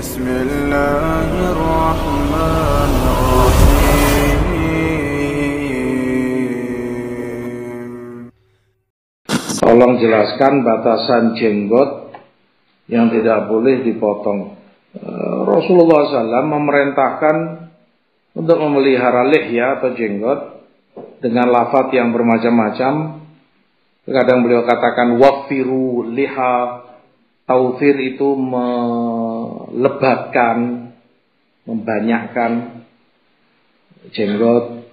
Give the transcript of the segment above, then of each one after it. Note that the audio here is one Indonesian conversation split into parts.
بسم الله الرحمن الرحيم. Tolong jelaskan batasan jenggot yang tidak boleh dipotong. Rasulullah SAW memerintahkan untuk memelihara lihya atau jenggot dengan lafaz yang bermacam-macam. Kadang beliau katakan wafiru liha, taufir itu melebatkan, membanyakkan jenggot.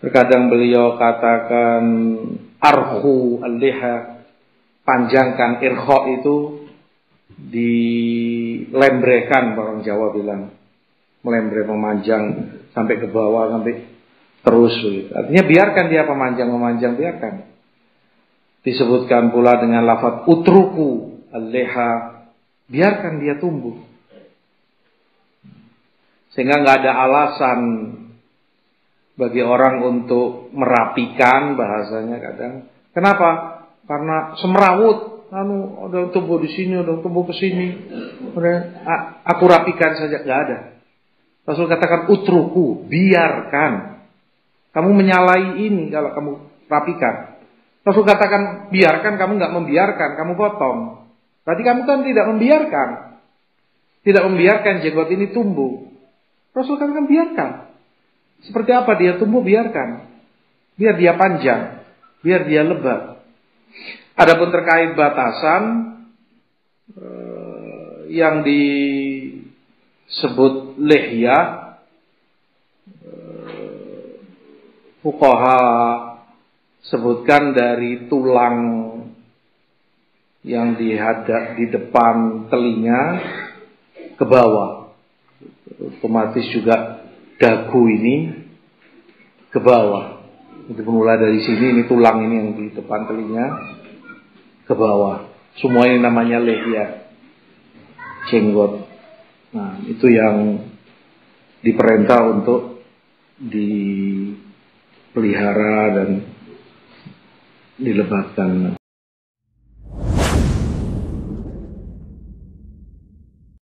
Terkadang beliau katakan arkhu al-liha, panjangkan. Irkha itu dilembrekan, orang Jawa bilang, melembre, memanjang sampai ke bawah, sampai terus begitu. Artinya biarkan dia memanjang, biarkan. Disebutkan pula dengan lafaz utruku al-liha, biarkan dia tumbuh. Sehingga nggak ada alasan bagi orang untuk merapikan, bahasanya kadang. Kenapa? Karena semrawut, ada tumbuh di sini, ada tumbuh ke sini. Aku rapikan saja, nggak ada. Rasul katakan utruku, biarkan. Kamu menyalahi ini kalau kamu rapikan. Rasul katakan biarkan, kamu nggak membiarkan, kamu potong. Berarti kamu kan tidak membiarkan jenggot ini tumbuh. Rasul katakan biarkan. Seperti apa dia tumbuh, biarkan. Biar dia panjang, biar dia lebat. Adapun terkait batasan yang disebut lihya, fuqaha sebutkan dari tulang yang dihadap di depan telinga ke bawah, otomatis juga dagu ini ke bawah. Itu mulai dari sini, ini tulang ini yang di depan telinga ke bawah. Semua ini namanya lihya, jenggot. Nah, itu yang diperintah untuk dipelihara dan dilebatkan.